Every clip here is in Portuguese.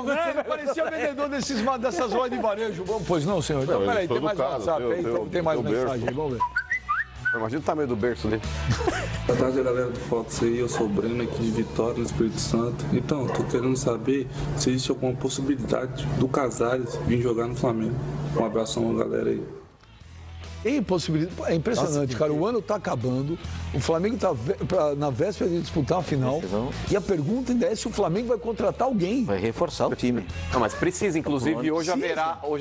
Você parecia vendedor dessas lojas de varejo. Pois não, senhor? Então, peraí, tem mais WhatsApp aí, então tem mais mensagem aí, vamos ver. Imagina o tamanho do berço dele. Boa tarde, galera do Fox aí. Eu sou o Breno aqui de Vitória, no Espírito Santo. Então, tô querendo saber se existe alguma possibilidade do Casares vir jogar no Flamengo. Um abração, galera aí. Tem possibilidade. É impressionante, cara. O ano tá acabando. O Flamengo tá na véspera de disputar a final. E a pergunta ainda é se o Flamengo vai contratar alguém. Vai reforçar o time. Não, mas precisa. Inclusive, hoje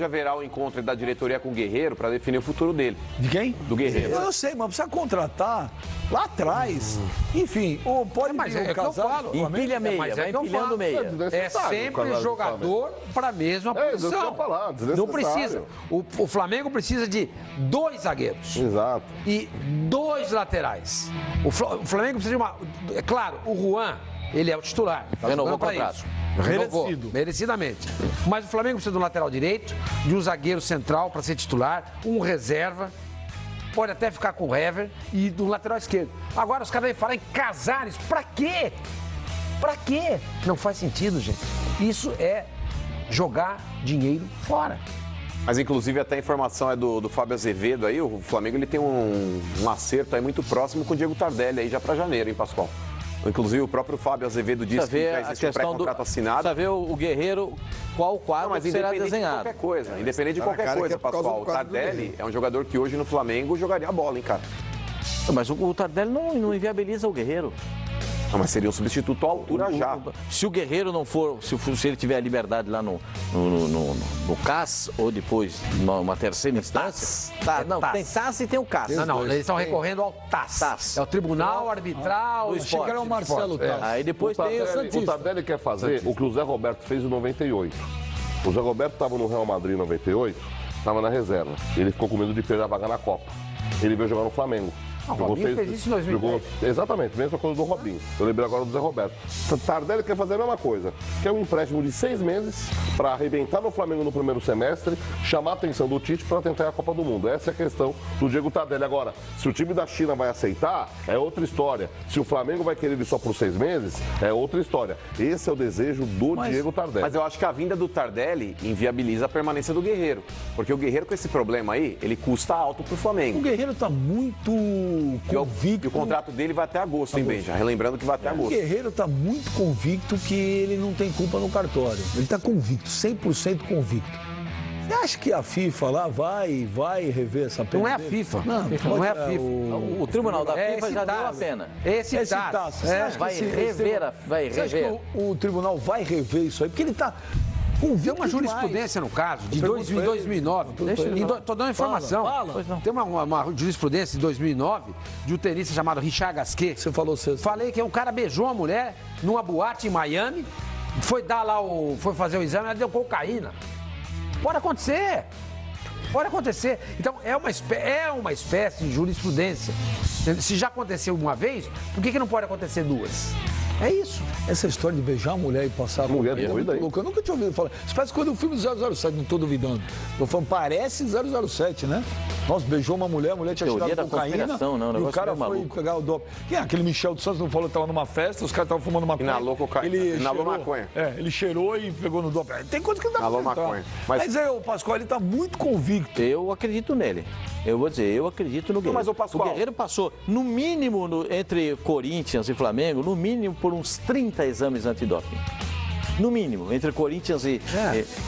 haverá o encontro da diretoria com o Guerreiro para definir o futuro dele. De quem? Do Guerreiro. Eu sei, mas precisa contratar lá atrás. Enfim, ou pode mas é que eu falo. Empilha meia, vai empilhando meia. É sempre jogador para a mesma posição. Não precisa. O Flamengo precisa de 2 zagueiros. Exato. E 2 laterais. O Flamengo precisa de uma... É claro, o Juan, ele é o titular. Renovou o contrato. Renovou, merecidamente. Mas o Flamengo precisa de um lateral direito, de um zagueiro central para ser titular, um reserva. Pode até ficar com o Hever e do lateral esquerdo. Agora os caras vão falar em Casares. Pra quê? Pra quê? Não faz sentido, gente. Isso é jogar dinheiro fora. Mas, inclusive, até a informação é do Fábio Azevedo aí. O Flamengo ele tem um acerto aí muito próximo com o Diego Tardelli aí já para janeiro, hein, Pascoal? Inclusive, o próprio Fábio Azevedo disse que já existe um pré-contrato assinado. Precisa ver o Guerreiro, qual quadro será desenhado. De qualquer coisa, independente de qualquer coisa, Pascoal. O Tardelli é um jogador que hoje no Flamengo jogaria a bola, hein, cara? Mas o Tardelli não inviabiliza o Guerreiro. Não, mas seria um substituto à altura já. Se o Guerreiro não for, se ele tiver a liberdade lá no CAS, ou depois numa terceira instância. Tem TAS e tem o CAS. Não, eles estão recorrendo ao TAS. É o Tribunal Arbitral. Achei que era o Marcelo TAS. Aí depois tem o Santista. O Tardelli quer fazer o que o Zé Roberto fez em 98. O Zé Roberto estava no Real Madrid em 98, estava na reserva. Ele ficou com medo de perder a vaga na Copa. Ele veio jogar no Flamengo. O Robinho fez isso em 2010. Exatamente, mesma coisa do Robinho. Eu lembrei agora do Zé Roberto. Tardelli quer fazer a mesma coisa, que é um empréstimo de 6 meses para arrebentar no Flamengo no primeiro semestre, chamar a atenção do Tite para tentar a Copa do Mundo. Essa é a questão do Diego Tardelli. Agora, se o time da China vai aceitar, é outra história. Se o Flamengo vai querer ele só por 6 meses, é outra história. Esse é o desejo do Diego Tardelli. Mas eu acho que a vinda do Tardelli inviabiliza a permanência do Guerreiro. Porque o Guerreiro, com esse problema aí, ele custa alto pro Flamengo. O Guerreiro tá muito convicto. E o contrato dele vai até agosto, hein, Benja? Relembrando que vai até agosto. O Guerreiro está muito convicto que ele não tem culpa no cartório. Ele está convicto, 100% convicto. Você acha que a FIFA lá vai rever essa pena? Não é a FIFA. Não é a FIFA. O tribunal da FIFA já deu a pena. Esse TAS. Vai rever. Você acha que o tribunal vai rever isso aí? Porque ele está... Tem uma jurisprudência no caso, de 2009. Estou dando informação. Tem uma jurisprudência de 2009 de um tenista chamado Richard Gasquet. Você falou certo. Falei que um cara beijou uma mulher numa boate em Miami, foi fazer o exame, ela deu cocaína. Pode acontecer. Pode acontecer. Então, é uma espécie de jurisprudência. Se já aconteceu uma vez, por que não pode acontecer 2? É isso. Essa história de beijar a mulher e passar... Mulher doida aí. Eu nunca tinha ouvido falar. Isso parece coisa do filme do 007, não estou duvidando. Eu falando, parece 007, né? Nossa, beijou uma mulher, a mulher tinha tirado cocaína. Não, e o cara foi pegar o doping. Quem é? Aquele Michel dos Santos não falou que estava numa festa, os caras estavam fumando maconha. Inalou maconha. Ele cheirou e pegou no doping. Tem coisa que não dá pra maconha. Mas aí, o Pascoal, ele está muito convicto. Eu acredito nele. Eu vou dizer, eu acredito no Guerreiro. Mas o Pascoal... Guerreiro passou, no mínimo, entre Corinthians e Flamengo, no mínimo por uns 30 exames antidoping. No mínimo, entre Corinthians e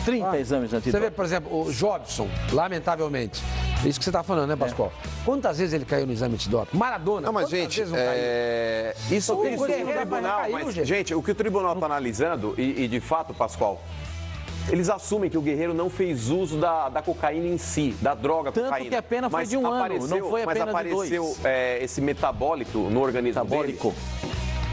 30 exames antidoping. Você vê, por exemplo, o Jobson, lamentavelmente. É isso que você está falando, né, Pascoal? Quantas vezes ele caiu no exame antidoping? Maradona. Não, mas, gente, isso tem o tribunal. Gente, o que o tribunal está analisando, e de fato, Pascoal, eles assumem que o Guerreiro não fez uso da cocaína em si, da droga cocaína. Tanto que a pena foi de 1 ano, não foi a pena de 2. Mas apareceu esse metabólito no organismo dele.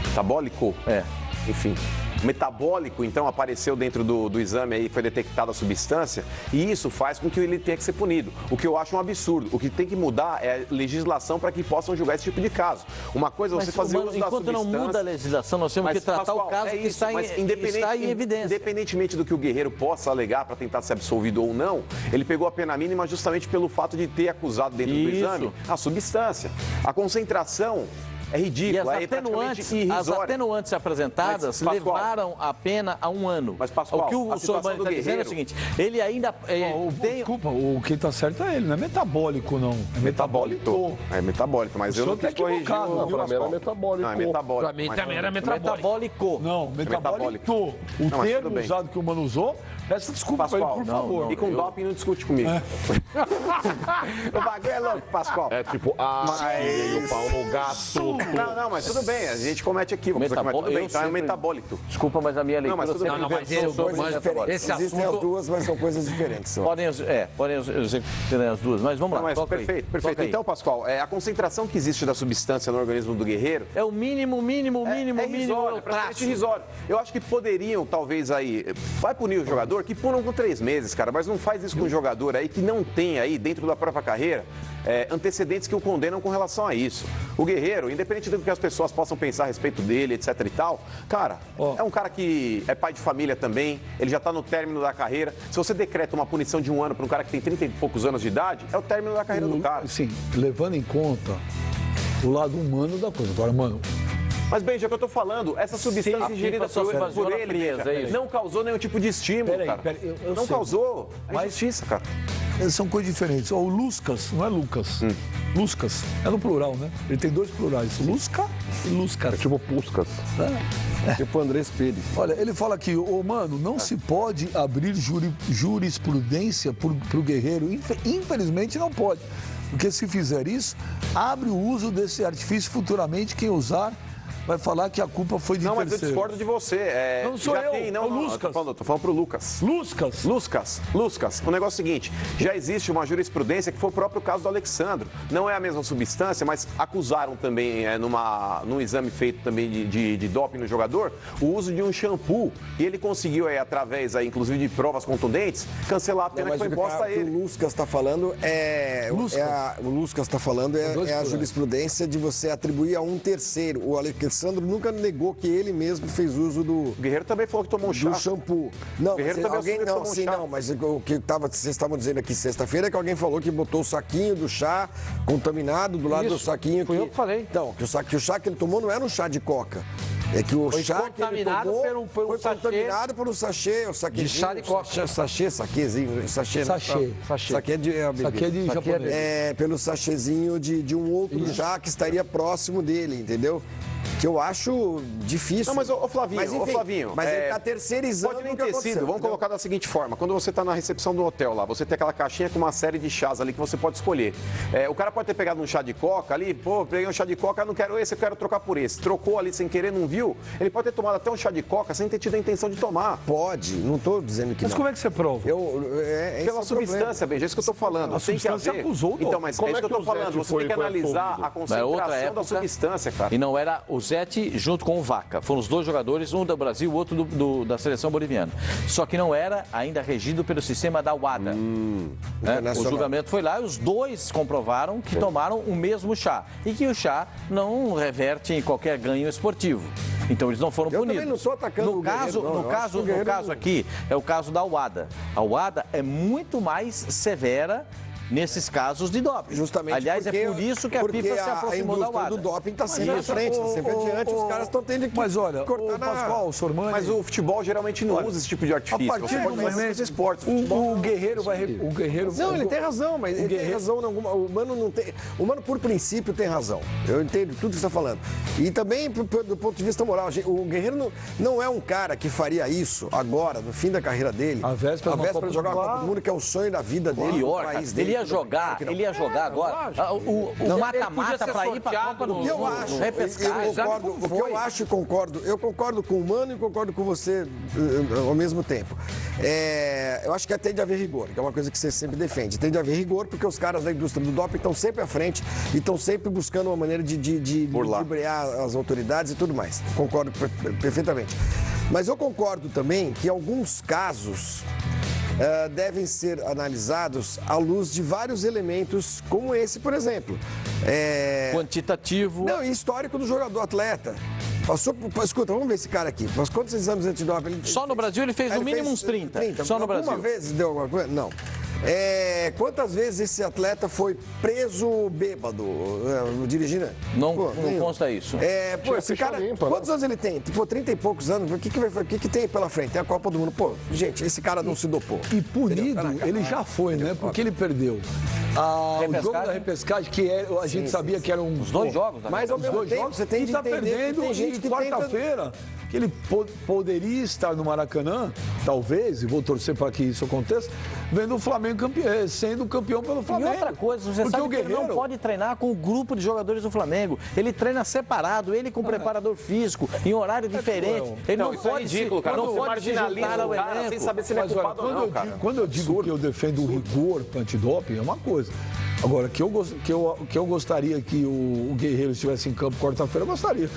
Metabólico? É. Enfim. Metabólico, então, apareceu dentro do exame aí, foi detectada a substância, e isso faz com que ele tenha que ser punido, o que eu acho um absurdo. O que tem que mudar é a legislação para que possam julgar esse tipo de caso. Uma coisa é você fazer uso da substância... Enquanto não muda a legislação, nós temos que tratar o caso que está em evidência. Independentemente do que o Guerreiro possa alegar para tentar ser absolvido ou não, ele pegou a pena mínima justamente pelo fato de ter acusado dentro do exame a substância. A concentração É ridículo, E as atenuantes apresentadas levaram a pena a 1 ano. Mas, Pascoal, o que o Sormani está dizendo é o seguinte, ele ainda tem... Desculpa, o que está certo é ele, não é metabólico, não. É metabólico. É metabólico, mas eu não quis corrigir. Não, pra mim era metabólico. Não, é metabólico. Pra mim também era metabólico. Não, metabólico. O termo usado que o Mano usou, peça desculpa pra ele, por favor. E com doping não discute comigo. O bagulho é louco, Pascoal. É tipo, o pau no gato. Não, mas tudo bem, a gente comete equívocos. Tudo bem, então é metabólico. Desculpa, mas a minha leitura... Não, mas tudo bem. Existem as duas, mas são coisas diferentes. Podem existir as duas, mas vamos lá. Mas perfeito. Então, Pascoal, a concentração que existe da substância no organismo do guerreiro... É o mínimo. É praticamente irrisório. Eu acho que poderiam, talvez, aí... Vai punir o jogador, que punam com 3 meses, cara, mas não faz isso com um jogador aí que não tem aí, dentro da própria carreira, antecedentes que o condenam com relação a isso. O Guerreiro, independente do que as pessoas possam pensar a respeito dele, etc e tal, cara, é um cara que é pai de família também, ele já está no término da carreira. Se você decreta uma punição de 1 ano para um cara que tem 30 e poucos anos de idade, é o término da carreira do cara. Sim, levando em conta o lado humano da coisa. Agora, mano... Mas, Benja, é o que eu tô falando, essa substância ingerida por ele não causou nenhum tipo de estímulo, cara. Não causou. É injustiça, cara. São coisas diferentes. O Luscas, não é Lucas. Luscas, é no plural, né? Ele tem 2 plurais, Lusca e Luscas. É tipo Puscas. Tipo Andrés Pires. Olha, ele fala aqui, mano, não se pode abrir jurisprudência pro Guerreiro. Infelizmente não pode. Porque se fizer isso, abre o uso desse artifício futuramente, quem usar vai falar que a culpa foi de terceiro. Não, mas eu discordo de você. Não sou eu, é o Luscas. Tô falando pro Lucas. Luscas. O negócio é o seguinte, já existe uma jurisprudência que foi o próprio caso do Alexandro. Não é a mesma substância, mas acusaram também, num exame feito também de doping no jogador, o uso de um shampoo. E ele conseguiu, através, inclusive, de provas contundentes, cancelar a pena que foi imposta a ele. O Luscas está falando o Luscas está falando é a jurisprudência de você atribuir a um terceiro. O Alexandro nunca negou que ele mesmo fez uso do... O Guerreiro também falou que tomou um chá. Do shampoo. Não, mas o que vocês estavam dizendo aqui sexta-feira é que alguém falou que botou o saquinho do chá contaminado do lado do saquinho. Foi eu que falei. Então, que o chá que ele tomou não era um chá de coca. É que o chá que ele tomou foi contaminado por um sachê, o saquezinho. De chá de coca. Saquezinho. Sachê é de japonês. Pelo sachêzinho de um outro chá que estaria próximo dele, entendeu? Que eu acho difícil. Não, mas Flavinho, mas ele está terceirizando. Pode nem ter sido. Vamos colocar da seguinte forma: quando você está na recepção do hotel lá, você tem aquela caixinha com uma série de chás ali que você pode escolher. O cara pode ter pegado um chá de coca ali, peguei um chá de coca, não quero esse, eu quero trocar por esse. Trocou ali sem querer, não viu? Ele pode ter tomado até um chá de coca sem ter tido a intenção de tomar. Pode, não estou dizendo que mas não. como é que você prova? Pela substância, Benja, é isso que eu estou falando. A substância acusou. Então, mas é isso que eu estou falando. Você tem que analisar a concentração da substância, cara. E não era o Zete junto com o Vaca. Foram os 2 jogadores, um do Brasil e o outro da seleção boliviana. Só que não era ainda regido pelo sistema da UADA. O julgamento foi lá e os 2 comprovaram que tomaram o mesmo chá. E que o chá não reverte em qualquer ganho esportivo. Então eles não foram punidos. Eu também não estou atacando no caso aqui, é o caso da UADA. A UADA é muito mais severa nesses casos de doping. Justamente. Aliás, é por isso que a FIFA se aproximou da UADA. O doping está sempre à frente, está sempre adiante, os caras estão tendo que cortar Pascoal, Sormani... Mas o futebol geralmente não usa esse tipo de artifício. A partir do momento esportes, o Guerreiro vai... Não, ele tem razão, mas ele tem razão. O Mano não tem... O Mano, por princípio, tem razão. Eu entendo tudo que você está falando. E também, do ponto de vista moral, o Guerreiro não é um cara que faria isso agora, no fim da carreira dele, a véspera de jogar a Copa do Mundo, que é o sonho da vida dele, do país dele. Ele ia jogar agora o mata-mata para ir para a Copa do Mundo. Eu concordo com o Mano e concordo com você ao mesmo tempo. Eu acho que tem de haver rigor, que é uma coisa que você sempre defende. Tem de haver rigor porque os caras da indústria do doping estão sempre à frente e estão sempre buscando uma maneira de ludibriar as autoridades e tudo mais. Concordo perfeitamente. Mas eu concordo também que alguns casos devem ser analisados à luz de vários elementos, como esse, por exemplo. Quantitativo. Não, e histórico do jogador atleta. Escuta, vamos ver esse cara aqui. Quantos exames antidoping? Só no Brasil ele fez no mínimo uns 30. Só no Brasil. Alguma vez deu alguma coisa? Não. Quantas vezes esse atleta foi preso bêbado, dirigindo? Não consta isso. Esse cara, quantos anos ele tem? Tipo, 30 e poucos anos. O que tem pela frente? Tem a Copa do Mundo. Pô, gente, esse cara não se dopou. E punido, ele já foi, né? Porque ele perdeu. O jogo da repescagem, que a gente sabia que eram os 2 jogos. Mas ao mesmo tempo, você tem de entender perdendo, que tem gente que quarta-feira, que ele poderia estar no Maracanã, talvez, e vou torcer para que isso aconteça, vendo o Flamengo campeão, sendo campeão pelo Flamengo. E outra coisa, você sabe que ele não pode treinar com o grupo de jogadores do Flamengo. Ele treina separado, ele com preparador físico, em horário diferente. Ele não pode ridículo, cara. Não pode se juntar ao elenco. Sem saber se ele é culpado ou não, cara. Quando eu digo que eu defendo o rigor antidoping, é uma coisa. Agora, que eu gostaria que o Guerreiro estivesse em campo quarta-feira, eu gostaria.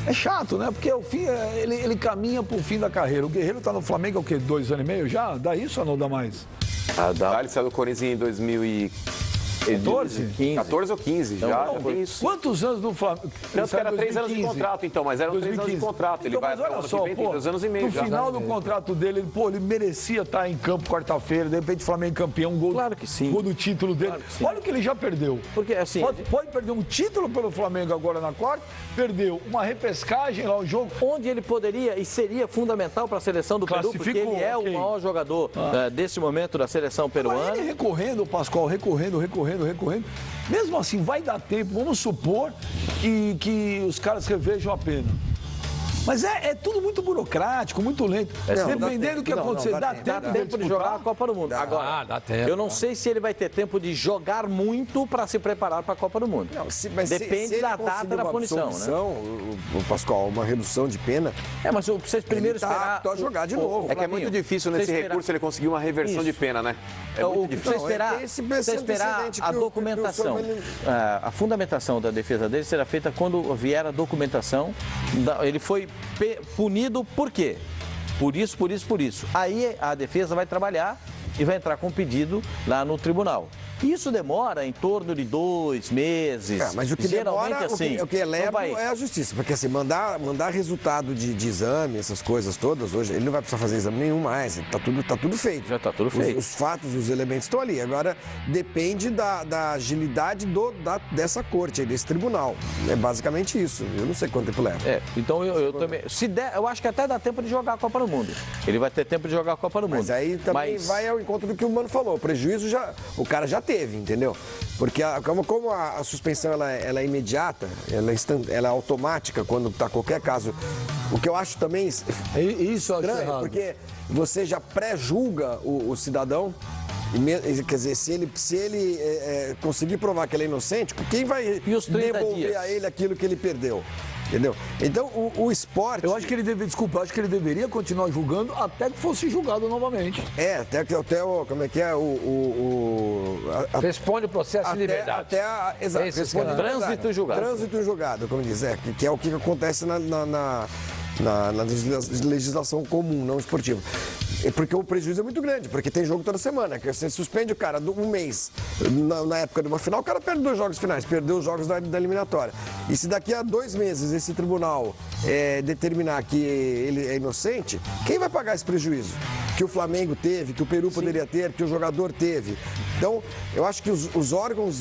É chato, né? Porque ele caminha pro fim da carreira. O Guerreiro tá no Flamengo há o quê? 2 anos e meio já? Dá isso ou não dá mais? Ele saiu do Corinthians em 2014? 14 ou 15, então, já tem isso. Quantos anos no Flamengo? Tanto que era 3 anos de contrato, então, mas eram 3 anos de contrato. Ele vai olha só, tem 2 anos e meio. No final do contrato dele, ele merecia estar em campo quarta-feira, de repente o Flamengo campeão, gol, claro que sim. Gol do título dele. Olha o que ele já perdeu. Porque assim, pode perder um título pelo Flamengo agora na quarta, perdeu uma repescagem lá, o jogo. Onde ele poderia e seria fundamental para a seleção do Peru, porque ele é o maior jogador desse momento da seleção peruana. Mas ele recorrendo, Pascoal, recorrendo. Mesmo assim, vai dar tempo, vamos supor que os caras revejam a pena. Mas é tudo muito burocrático, muito lento. Dependendo do que acontecer, dá tempo de jogar a Copa do Mundo. Agora, dá tempo. Eu não sei se ele vai ter tempo de jogar muito para se preparar para a Copa do Mundo. Depende da data da punição, né? O Pascoal, uma redução de pena. Mas vocês primeiro esperar a jogar de novo. É que é muito difícil nesse recurso ele conseguir uma reversão de pena, né? É muito difícil. Você esperar a documentação. A fundamentação da defesa dele será feita quando vier a documentação. Ele foi punido por quê? Por isso. Aí a defesa vai trabalhar e vai entrar com pedido lá no tribunal. Isso demora em torno de 2 meses. Mas o que demora, o que eleva é a justiça. Porque assim, mandar resultado de exame, essas coisas todas, hoje, ele não vai precisar fazer exame nenhum mais. Tá tudo feito. Já tá tudo feito. Os fatos, os elementos estão ali. Agora, depende da agilidade dessa corte, desse tribunal. É basicamente isso. Eu não sei quanto tempo leva. Então eu também. Se der, eu acho que até dá tempo de jogar a Copa do Mundo. Ele vai ter tempo de jogar a Copa do Mundo. Mas aí também vai ao encontro do que o Mano falou. O prejuízo o cara já teve, entendeu? Porque como a suspensão ela é imediata, ela é automática quando está qualquer caso. O que eu acho também isso estranho, porque você já pré-julga o cidadão. Quer dizer, se ele conseguir provar que ele é inocente, quem vai devolver a ele aquilo que ele perdeu? Entendeu? Então, o esporte... Eu acho que ele deveria continuar julgando até que fosse julgado novamente. Até como é que é? Responde o processo de liberdade. Exato. Trânsito e julgado. Trânsito e julgado, como diz. Que é o que acontece na legislação comum, não esportiva. Porque o prejuízo é muito grande, porque tem jogo toda semana. Que você suspende o cara um mês, na época de uma final, o cara perde 2 jogos finais, perdeu os jogos da eliminatória. E se daqui a 2 meses esse tribunal determinar que ele é inocente, quem vai pagar esse prejuízo? Que o Flamengo teve, que o Peru poderia ter, que o jogador teve. Então, eu acho que os órgãos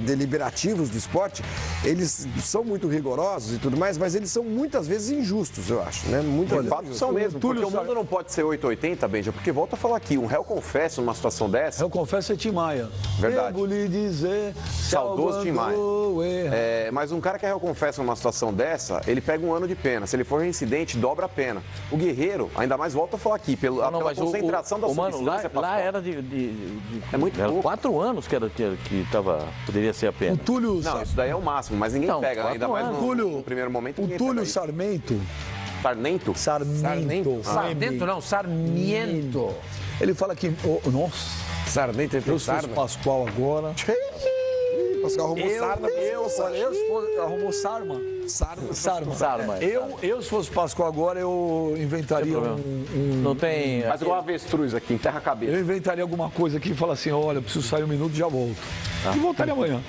deliberativos do esporte, eles são muito rigorosos e tudo mais, mas eles são muitas vezes injustos, eu acho, né? Muitas vezes são mesmo, porque o mundo não pode ser 880, Benja, porque volta a falar aqui, um réu confesso numa situação dessa... Réu confesso é Tim Maia. Verdade. Devo lhe dizer... Saudoso Tim Maia. Mas um cara que é réu confesso numa situação dessa, ele pega 1 ano de pena. Se ele for reincidente, dobra a pena. O Guerreiro, ainda mais volta a falar aqui, pela concentração da substância... Lá era é muito pouco. 4 anos que poderia ser a pena. O Túlio... Não, isso daí é o máximo, mas ninguém pega, ainda mais no primeiro momento. O Túlio Sarmento... Sarmento? Sarmiento. Ele fala que... nossa... Sarmento entrou Sarma. Pascoal agora... Pascoal arrumou sarna. Arrumou sarma. Sarma. Eu, se fosse Pascoal agora, eu inventaria Não tem... Mas igual avestruz aqui, enterra a cabeça. Eu inventaria alguma coisa aqui e falaria assim, olha, preciso sair 1 minuto e já volto. E voltaria amanhã.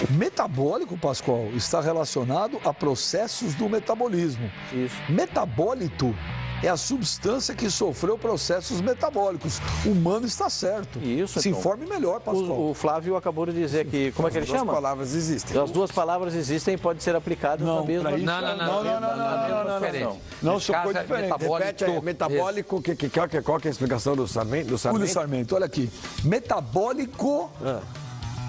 Metabólico, Pascoal, está relacionado a processos do metabolismo. Isso. Metabólito é a substância que sofreu processos metabólicos. O Mano está certo. Isso, Se então. informe melhor, Pascoal. O Flávio acabou de dizer que, como é que ele chama? As palavras existem. As duas palavras existem e podem ser aplicadas na mesma... pra isso- Não, são coisas diferentes. Repete aí, metabólico, qual que é a explicação do Sarmento? Julio Sarmento, olha aqui. Metabólico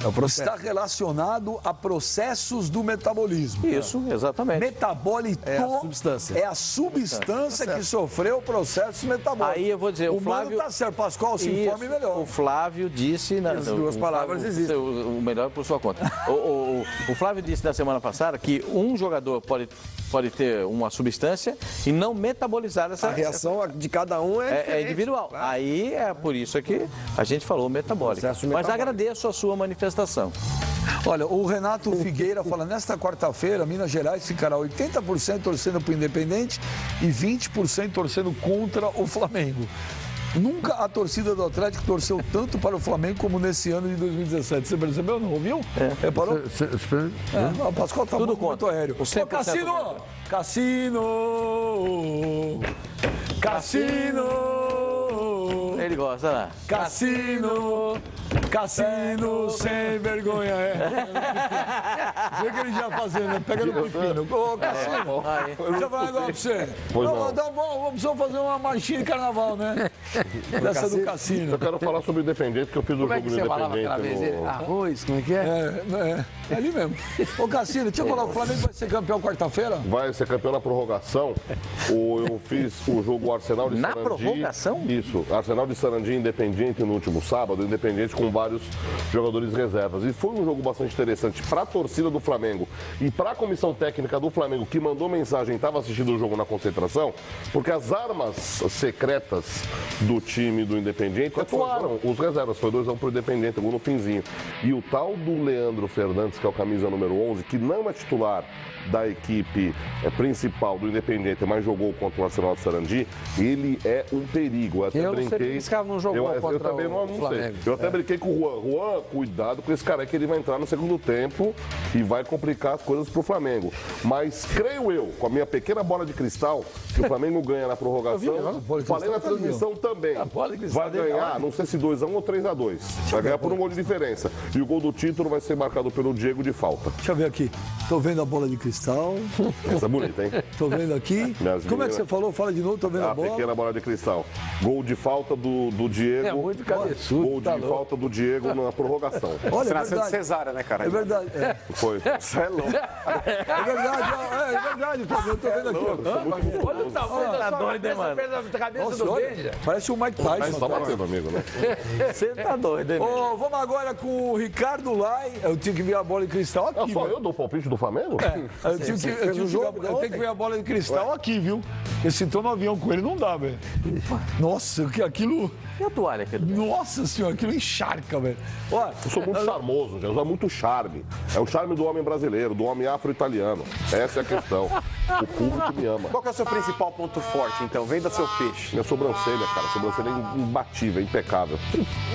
É o processo. está relacionado a processos do metabolismo. Isso, exatamente. Metabólito É a substância. é a substância que sofreu processos metabólicos. Aí eu vou dizer, o Flávio está certo. Pascoal, se informe Isso, melhor. O Flávio disse... As duas palavras existem. O melhor por sua conta. O Flávio disse na semana passada que um jogador pode ter uma substância e não metabolizar essa... A reação de cada um é diferente. individual. Claro. Aí é por isso que a gente falou metabólico. Processo Mas metabólico. agradeço a sua manifestação. Olha, o Renato Figueira fala, nesta quarta-feira, Minas Gerais ficará 80% torcendo para o Independente e 20% torcendo contra o Flamengo. Nunca a torcida do Atlético torceu tanto para o Flamengo como nesse ano de 2017. Você percebeu, não ouviu? Reparou? O Pascoal tá Tudo muito contra. aéreo. O 100% Ô, Cassino! contra. Cassino! Cassino! Ele gosta, né? Cassino! Cassino sem vergonha, Vê o que ele já fazendo, né? Pega no pepino. Ô, Cassino, deixa eu falar um negócio pra você. Vamos só fazer uma marchinha de carnaval, né? Dessa do Cassino. Eu quero falar sobre o Independente, que eu fiz o Como é jogo que do você falava Independente. aquela vez? no- Arroz, como é que é? É ali mesmo. Ô, Cassino, deixa eu falar, o Flamengo vai ser campeão quarta-feira? Vai ser campeão na prorrogação. Eu fiz o jogo Arsenal de Na Sarandi. prorrogação? Isso. Arsenal de Sarandi e Independiente no último sábado. Independiente com vários jogadores reservas. E foi um jogo bastante interessante para a torcida do Flamengo e para a comissão técnica do Flamengo, que mandou mensagem, estava assistindo o jogo na concentração, porque as armas secretas do time do Independiente atuaram. Os reservas, foi 2-1 pro Independiente, gol no finzinho. E o tal do Leandro Fernandes, que é o camisa número 11, que não é titular da equipe principal do Independiente, mas jogou contra o Arsenal de Sarandi, ele é um perigo. Eu até Eu não sei brinquei. porque esse cara não jogou eu contra também o não sei. Flamengo. Eu até brinquei com o Juan. Juan, cuidado com esse cara aí, que ele vai entrar no segundo tempo e vai complicar as coisas pro Flamengo. Mas creio eu, com a minha pequena bola de cristal, que o Flamengo ganha na prorrogação. Falei na transmissão também. bola de cristal Vai dele, ganhar, não sei se 2-1 ou 3-2. Vai ganhar por um gol de diferença. E o gol do título vai ser marcado pelo Diego de falta. Deixa eu ver aqui. Tô vendo a bola de cristal. Essa é bonita, hein? Tô vendo aqui. Minhas Como é que meninas- você falou? Fala de novo, tô vendo a A bola. pequena bola de cristal. Gol de falta do Diego. É muito cabeçudo, Gol de tá louco. falta do Diego na prorrogação. Olha, Você é nasceu de verdade. cesárea, né, cara? É verdade. Foi. Você é louco. É verdade, é verdade, Flávio. Eu tô vendo aqui. ó. Olha o tamanho da sua doido, hein, mano? cabeça Nossa, do olha, Benja. parece o Mike Mas Tyson. tá batendo, amigo, né? Você tá doido, hein? Ô, vamos agora com o Ricardo Lai. Eu tinha que ver a bola de cristal aqui. Só velho. eu dou palpite do Flamengo? Eu tenho que ver a bola de cristal aqui, viu? Porque se tô no avião com ele, não dá, velho. Nossa, que aquilo. E a toalha aqui? Nossa senhora, aquilo encharca, velho. Olha, Eu sou muito charmoso, já usa muito charme. É o charme do homem brasileiro, do homem afro-italiano. Essa é a questão. O público me ama. Qual que é o seu principal ponto forte, então? Venda seu peixe. Minha sobrancelha, cara. Sobrancelha é imbatível, impecável.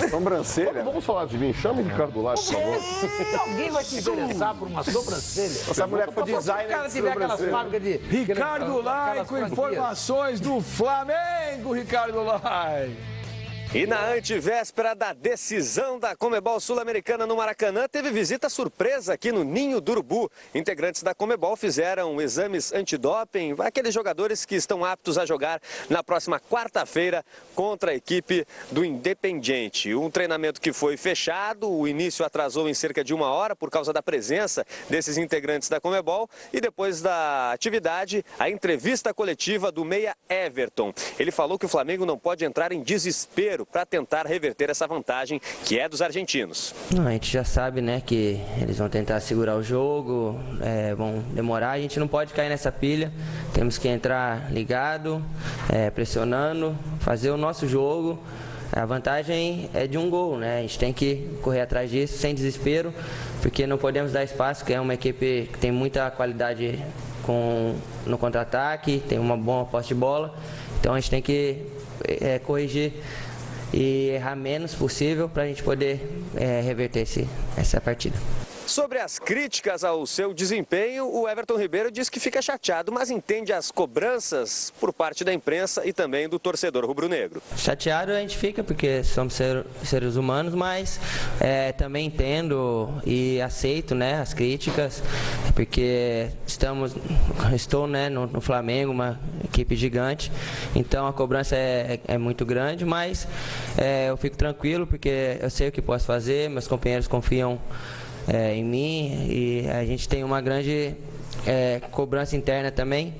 Sobrancelha? Vamos falar de mim? Chame o Ricardo Lai, por favor. Alguém vai se interessar por uma sobrancelha? Se a mulher for Se o designer cara de tiver aquelas sobrancelha. fábricas de... Ricardo Lai aquelas com franquias. informações do Flamengo, Ricardo Lai. E na antevéspera da decisão da Conmebol Sul-Americana no Maracanã, teve visita surpresa aqui no Ninho do Urubu. Integrantes da Conmebol fizeram exames antidoping, aqueles jogadores que estão aptos a jogar na próxima quarta-feira contra a equipe do Independiente. Um treinamento que foi fechado, o início atrasou em cerca de 1 hora por causa da presença desses integrantes da Conmebol e depois da atividade, a entrevista coletiva do meia Everton. Ele falou que o Flamengo não pode entrar em desespero para tentar reverter essa vantagem que é dos argentinos. Não, a gente já sabe, né, que eles vão tentar segurar o jogo, vão demorar, a gente não pode cair nessa pilha, temos que entrar ligado, pressionando, fazer o nosso jogo. A vantagem é de um gol, né? A gente tem que correr atrás disso sem desespero, porque não podemos dar espaço, que é uma equipe que tem muita qualidade no contra-ataque, tem uma boa posse de bola, então a gente tem que corrigir e errar menos possível para a gente poder reverter essa partida. Sobre as críticas ao seu desempenho, o Everton Ribeiro diz que fica chateado, mas entende as cobranças por parte da imprensa e também do torcedor rubro-negro. Chateado a gente fica porque somos seres humanos, mas também entendo e aceito, né, as críticas, porque estou, né, no Flamengo, uma equipe gigante, então a cobrança é muito grande, mas eu fico tranquilo porque eu sei o que posso fazer, meus companheiros confiam em mim e a gente tem uma grande cobrança interna também,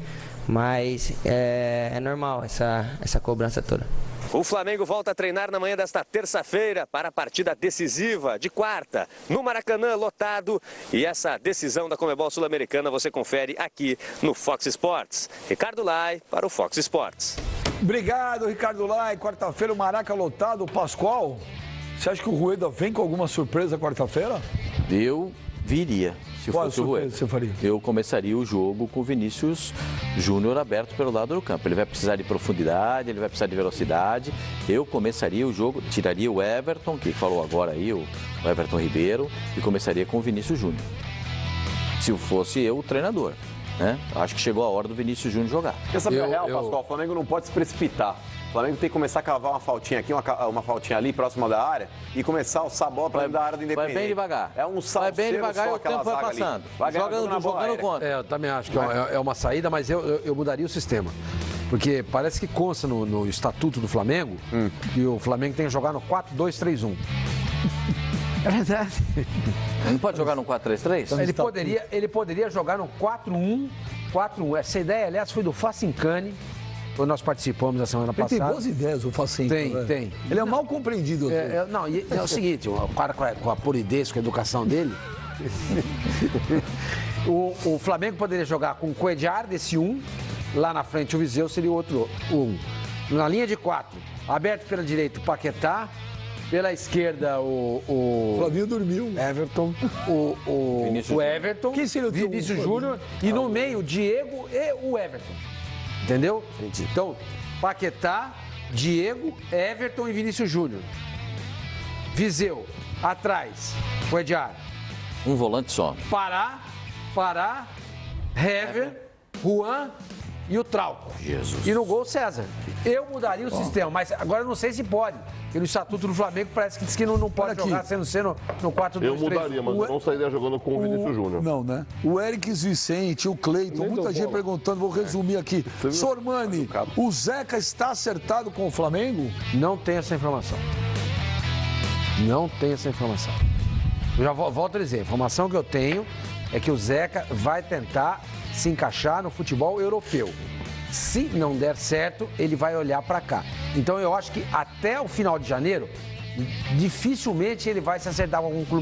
mas é normal essa cobrança toda. O Flamengo volta a treinar na manhã desta terça-feira para a partida decisiva de quarta, no Maracanã lotado. E essa decisão da Conmebol Sul-Americana você confere aqui no Fox Sports. Ricardo Lai para o Fox Sports. Obrigado, Ricardo Lai. Quarta-feira o Maraca lotado. Pascoal, você acha que o Rueda vem com alguma surpresa quarta-feira? Eu viria, se Qual fosse o Rueda. Você faria? Eu começaria o jogo com o Vinícius Júnior aberto pelo lado do campo. Ele vai precisar de profundidade, ele vai precisar de velocidade. Eu começaria o jogo, tiraria o Everton, que falou agora aí, o Everton Ribeiro, e começaria com o Vinícius Júnior. Se fosse eu o treinador, né? Acho que chegou a hora do Vinícius Júnior jogar. Quer saber a real, Pascoal? O Flamengo não pode se precipitar. O Flamengo tem que começar a cavar uma faltinha aqui, uma faltinha ali, próxima da área, e começar a alçar a bola para dentro da área do Independente. Vai bem devagar. É um salseiro. Vai bem devagar e o tempo vai passando. Jogando contra. Eu também acho que é uma saída, mas eu mudaria o sistema. Porque parece que consta no estatuto do Flamengo que o Flamengo tem que jogar no 4-2-3-1. É verdade. Não pode jogar no 4-3-3? Ele poderia jogar no 4-1-4-1. Essa ideia, aliás, foi do Facincani, quando nós participamos na semana passada. Ele tem boas ideias, o Facincani. Tem. Ele é mal compreendido. Não, é o seguinte, o cara com a polidez, com a educação dele... o Flamengo poderia jogar com o Cuéllar, desse 1, lá na frente o Viseu seria o outro 1. Na linha de 4, aberto pela direita o Paquetá, pela esquerda o Flavinho dormiu. Everton, o Everton, Quem seria o Vinícius Júnior e no meio o Diego e o Everton. Entendeu? Entendi. Então, Paquetá, Diego, Everton e Vinícius Júnior. Viseu, atrás, Cuéllar. Um volante só. Pará, Hever, Juan e o Trauco. Jesus. E no gol, César. Eu mudaria o sistema, mas agora eu não sei se pode. Porque no Estatuto do Flamengo parece que diz que não pode jogar sendo no 4-2-3. Eu mudaria, mas eu não sairia jogando com o Vinícius Júnior. Não, né? O Eric Vicente, o Cleiton, muita gente perguntando, vou resumir aqui. Sormani, o Zeca está acertado com o Flamengo? Não tem essa informação. Não tem essa informação. Eu já volto a dizer, a informação que eu tenho é que o Zeca vai tentar se encaixar no futebol europeu. Se não der certo, ele vai olhar para cá. Então eu acho que até o final de janeiro, dificilmente ele vai se acertar com algum clube brasileiro.